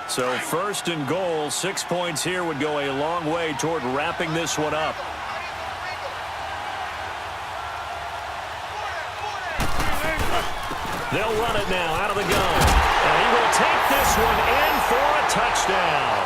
So first and goal, 6 points here would go a long way toward wrapping this one up. They'll run it now out of the gun. And he will take this one in for a touchdown.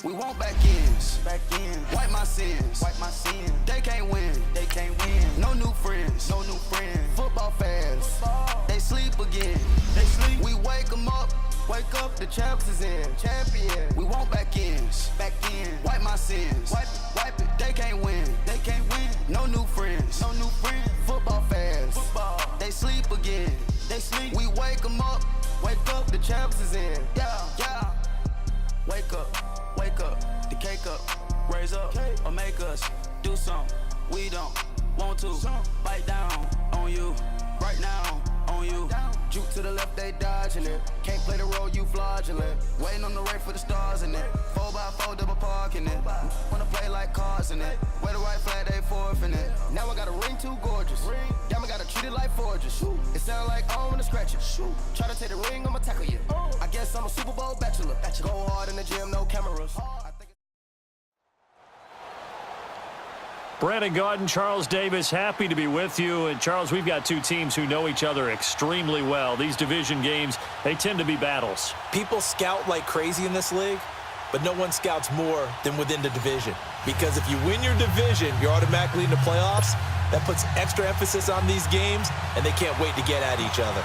We want back ends, wipe my sins, They can't win, No new friends, Football fans, they sleep again, We wake them up, the champs is in, We want back ends, wipe my sins, wipe it. They can't win, No new friends, Football fans, they sleep again, We wake them up, the champs is in, yeah. Wake up, the cake up, raise up, or make us do something we don't want to. Bite down on you, right now on you. Juke to the left, they dodging it. Can't play the role, you fraudulent. Waiting on the rain for the stars in it. 4x4 double parking it. Wanna play like cars in it. Wear the white flag, they forfeit it. Now I got a ring too gorgeous. Damn, I gotta treat it like forges. It sound like I wanna scratch it. Try to take the ring, I'ma tackle you. I guess I'm a Super Bowl bachelor. Go hard in the gym, no cameras. Brandon Gaudin, Charles Davis, happy to be with you. And Charles, we've got two teams who know each other extremely well. These division games, they tend to be battles. People scout like crazy in this league, but no one scouts more than within the division. Because if you win your division, you're automatically in the playoffs. That puts extra emphasis on these games, and they can't wait to get at each other.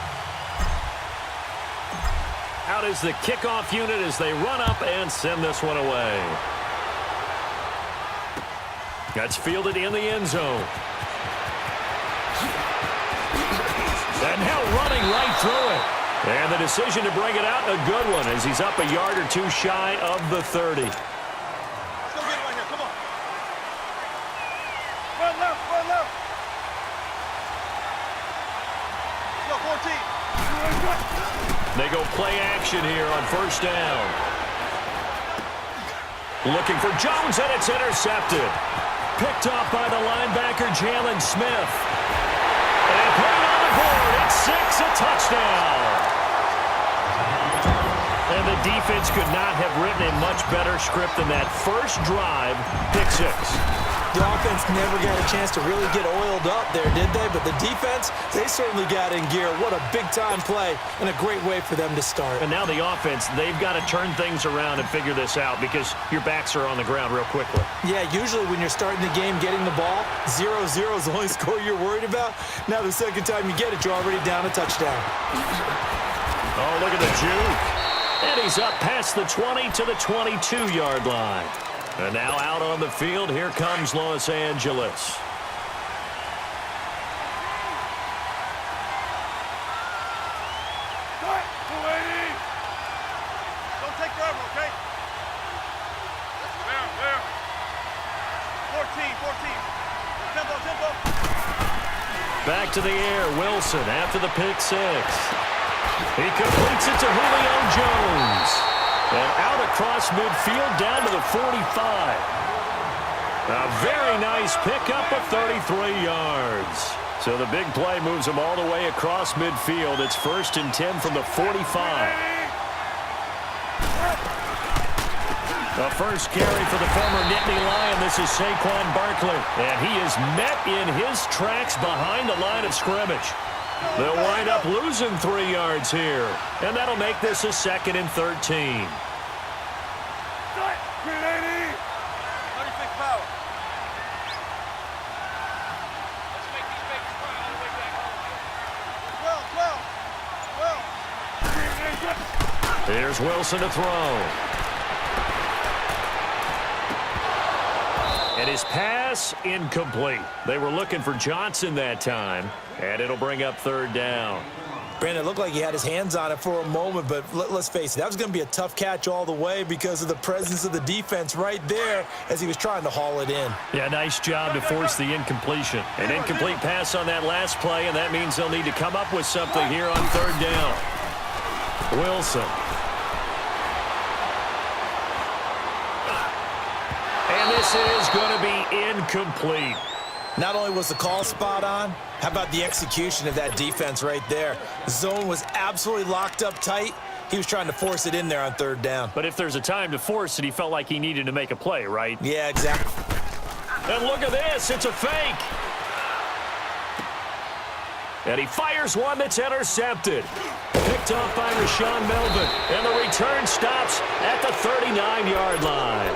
Out is the kickoff unit as they run up and send this one away. That's fielded in the end zone. And now running right through it. And the decision to bring it out, a good one, as he's up a yard or two shy of the 30. Let's go get it right here. Come on. Run left, run left. Let's go, 14. They go play action here on first down. Looking for Jones, and it's intercepted. Picked off by the linebacker, Jalen Smith. And put it on the board at 6, a touchdown. And the defense could not have written a much better script than that first drive, pick 6. The offense never got a chance to really get oiled up there, did they? But the defense, they certainly got in gear. What a big-time play and a great way for them to start. And now the offense, they've got to turn things around and figure this out because your backs are on the ground real quickly. Yeah, usually when you're starting the game getting the ball, 0-0 is the only score you're worried about. Now the second time you get it, you're already down a touchdown. Oh, look at the juke. And he's up past the 20 to the 22-yard line. And now out on the field, here comes Los Angeles. Don't take forever, okay? There. 14. Tempo. Back to the air, Wilson after the pick 6. He completes it to Julio Jones. And out across midfield down to the 45. A very nice pickup of 33 yards. So the big play moves him all the way across midfield. It's 1st and 10 from the 45. The first carry for the former Nittany Lion. This is Saquon Barkley. And he is met in his tracks behind the line of scrimmage. They'll wind up losing 3 yards here. And that'll make this a 2nd and 13. Here's Wilson to throw. And his pass incomplete. They were looking for Johnson that time, and it'll bring up 3rd down. Brandon, it looked like he had his hands on it for a moment, but let's face it, that was going to be a tough catch all the way because of the presence of the defense right there as he was trying to haul it in. Yeah, nice job to force the incompletion. An incomplete pass on that last play, and that means they'll need to come up with something here on third down. Wilson. And this is going to be incomplete. Not only was the call spot on, how about the execution of that defense right there? The zone was absolutely locked up tight. He was trying to force it in there on third down. But if there's a time to force it, he felt like he needed to make a play, right? Yeah, exactly. And look at this. It's a fake. And he fires one that's intercepted. Picked off by Rashawn Melvin. And the return stops at the 39-yard line.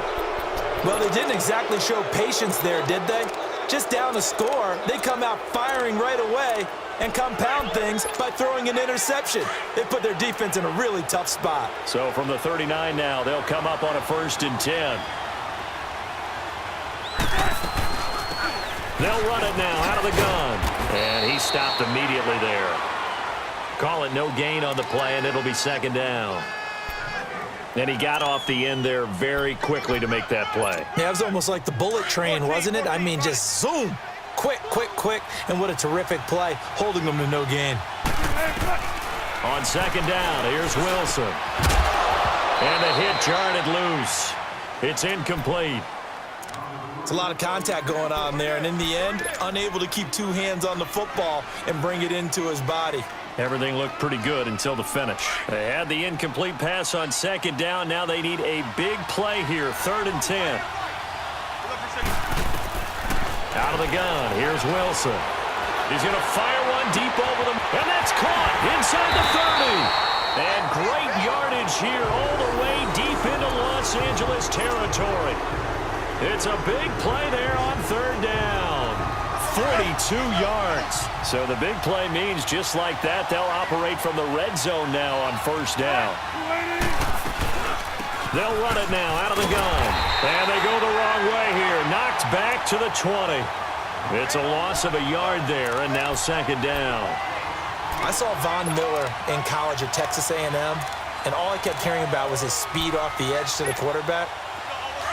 Well, they didn't exactly show patience there, did they? Just down a score, they come out firing right away and compound things by throwing an interception. They put their defense in a really tough spot. So from the 39 now, they'll come up on a 1st and 10. They'll run it now out of the gun. And he stopped immediately there. Call it no gain on the play, and it'll be 2nd down. And he got off the end there very quickly to make that play. Yeah, it was almost like the bullet train, wasn't it? I mean, just zoom. Quick, quick, quick. And what a terrific play, holding them to no gain. On 2nd down, here's Wilson. And the hit jarred it loose. It's incomplete. It's a lot of contact going on there, and in the end, unable to keep 2 hands on the football and bring it into his body. Everything looked pretty good until the finish. They had the incomplete pass on 2nd down. Now they need a big play here, 3rd and 10. Out of the gun, here's Wilson. He's going to fire one deep over them, and that's caught inside the 30. And great yardage here all the way deep into Los Angeles territory. It's a big play there on 3rd down. 42 yards. So the big play means just like that, they'll operate from the red zone now on 1st down. They'll run it now out of the gun. And they go the wrong way here. Knocked back to the 20. It's a loss of a yard there, and now 2nd down. I saw Von Miller in college at Texas A&M, and all I kept hearing about was his speed off the edge to the quarterback.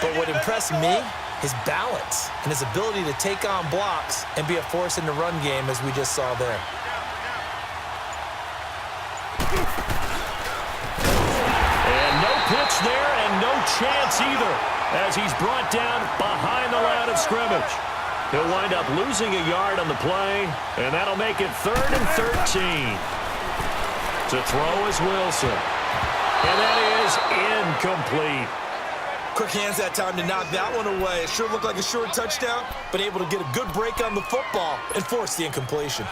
But what impressed me, his balance and his ability to take on blocks and be a force in the run game, as we just saw there. And no pitch there and no chance either as he's brought down behind the line of scrimmage. He'll wind up losing a yard on the play, and that'll make it 3rd and 13. To throw is Wilson. And that is incomplete. Quick hands that time to knock that one away. It sure looked like a short touchdown, but able to get a good break on the football and force the incompletion.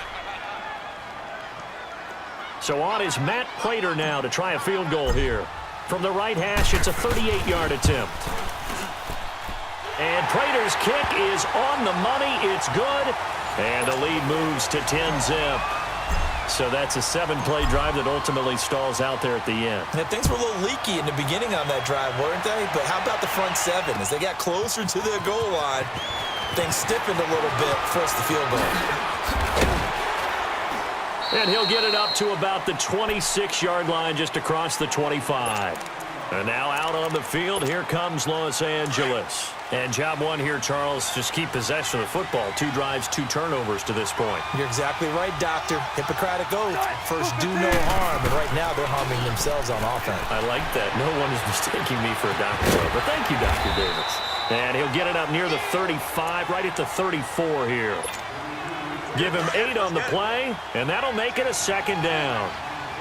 So on is Matt Prater now to try a field goal here. From the right hash, it's a 38-yard attempt. And Prater's kick is on the money. It's good. And the lead moves to 10-zip. So that's a 7-play drive that ultimately stalls out there at the end. Yeah, things were a little leaky in the beginning on that drive, weren't they? But how about the front 7? As they got closer to their goal line, things stiffened a little bit, forced the field goal. And he'll get it up to about the 26-yard line, just across the 25. And now out on the field, here comes Los Angeles. And job one here, Charles, just keep possession of the football. 2 drives, 2 turnovers to this point. You're exactly right, Doctor. Hippocratic oath. First, do no harm. And right now, they're harming themselves on offense. I like that. No one is mistaking me for a doctor. But thank you, Dr. Davis. And he'll get it up near the 35, right at the 34 here. Give him 8 on the play, and that'll make it a 2nd down.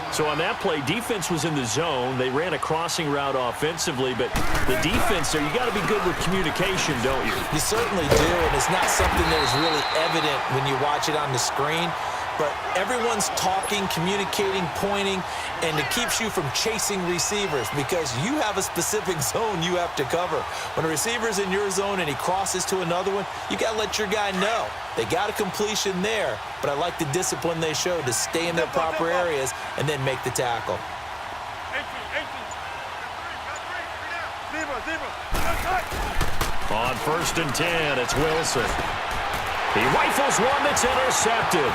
So on that play, defense was in the zone. They ran a crossing route offensively, but the defense there, you got to be good with communication, don't you? You certainly do, and it's not something that is really evident when you watch it on the screen. But everyone's talking, communicating, pointing, and it keeps you from chasing receivers because you have a specific zone you have to cover. When a receiver's in your zone and he crosses to another one, you got to let your guy know. They got a completion there, but I like the discipline they showed to stay in their proper areas and then make the tackle. On 1st and 10, it's Wilson. He rifles one that's intercepted.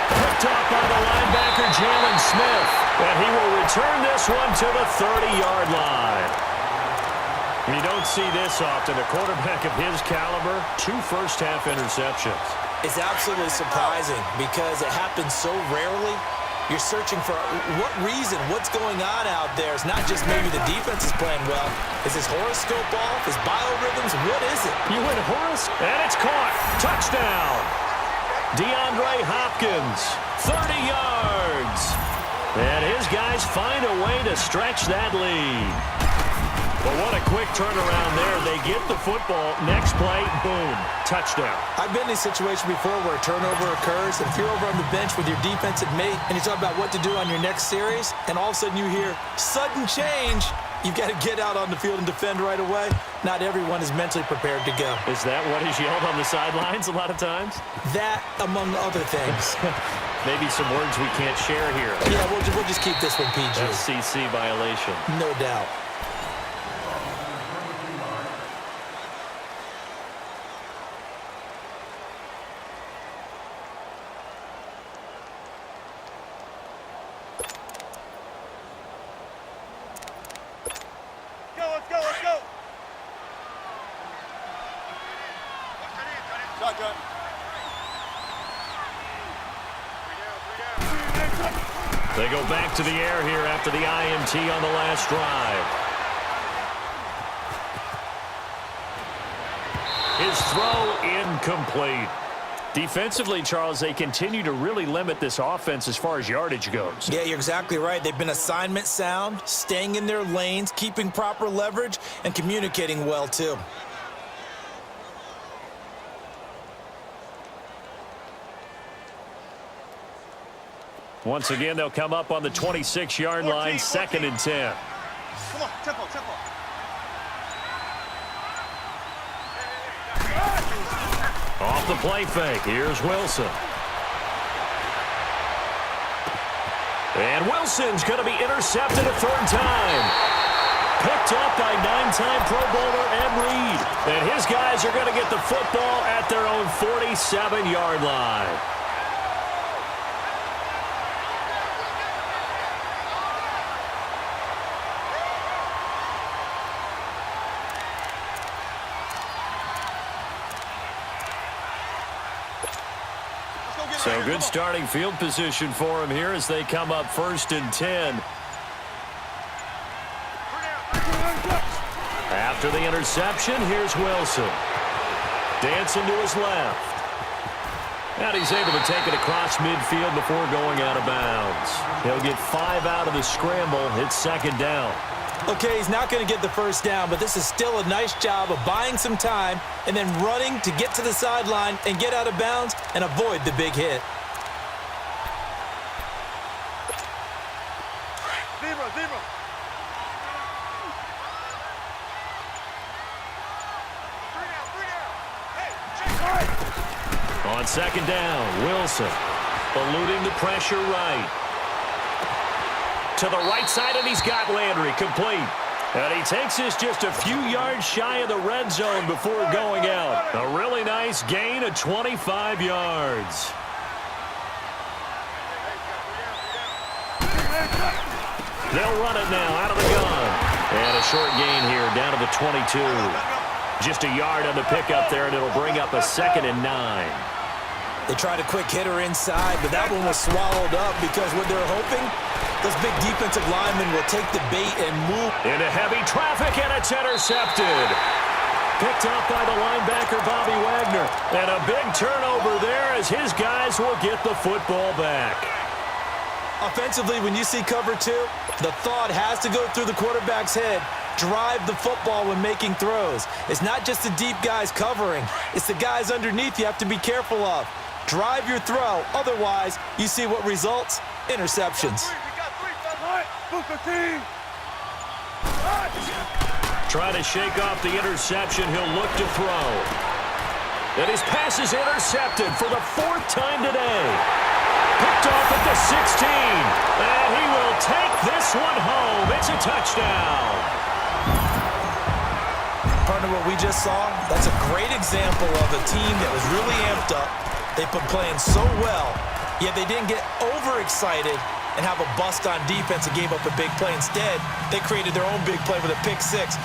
Picked up by the linebacker, Jalen Smith. And he will return this one to the 30-yard line. You don't see this often. A quarterback of his caliber, 2 first-half interceptions. It's absolutely surprising because it happens so rarely. You're searching for what reason, what's going on out there. It's not just maybe the defense is playing well. Is his horoscope off? His biorhythms? What is it? You went horoscope, and it's caught. Touchdown. DeAndre Hopkins, 30 yards. And his guys find a way to stretch that lead. But what a quick turnaround there. They get the football. Next play, boom, touchdown. I've been in a situation before where a turnover occurs. If you're over on the bench with your defensive mate and you talk about what to do on your next series, and all of a sudden you hear sudden change, you've got to get out on the field and defend right away. Not everyone is mentally prepared to go. Is that what is yelled on the sidelines a lot of times? That, among other things. Maybe some words we can't share here. Yeah, we'll just keep this one PG. FCC violation. No doubt. Let's go. Shotgun. They go back to the air here after the IMT on the last drive. His throw incomplete. Defensively, Charles, they continue to really limit this offense as far as yardage goes. Yeah, you're exactly right. They've been assignment sound, staying in their lanes, keeping proper leverage, and communicating well, too. Once again, they'll come up on the 26-yard line, 2nd and 10. Come on, tempo. Off the play fake, here's Wilson. And Wilson's going to be intercepted a 3rd time. Picked up by 9-time Pro Bowler Ed Reed. And his guys are going to get the football at their own 47-yard line. So good starting field position for him here as they come up 1st and 10. After the interception, here's Wilson. Dancing to his left. And he's able to take it across midfield before going out of bounds. He'll get 5 out of the scramble. It's 2nd down. Okay, he's not going to get the 1st down, but this is still a nice job of buying some time and then running to get to the sideline and get out of bounds and avoid the big hit. Zero. On 2nd down, Wilson eluding the pressure right. To the right side, and he's got Landry complete. And he takes this just a few yards shy of the red zone before going out. A really nice gain of 25 yards. They'll run it now out of the gun. And a short gain here down to the 22. Just a yard on the pickup there, and it'll bring up a 2nd and 9. They tried a quick hitter inside, but that one was swallowed up because what they're hoping, those big defensive linemen will take the bait and move. Into heavy traffic, and it's intercepted. Picked up by the linebacker, Bobby Wagner. And a big turnover there as his guys will get the football back. Offensively, when you see cover 2, the thought has to go through the quarterback's head. Drive the football when making throws. It's not just the deep guys covering. It's the guys underneath you have to be careful of. Drive your throw. Otherwise, you see what results? Interceptions. Trying to shake off the interception. He'll look to throw. And his pass is intercepted for the 4th time today. Picked off at the 16. And he will take this one home. It's a touchdown. Partner, what we just saw, that's a great example of a team that was really amped up. They've been playing so well, Yet they didn't get overexcited and have a bust on defense and gave up a big play. Instead, they created their own big play with a pick six.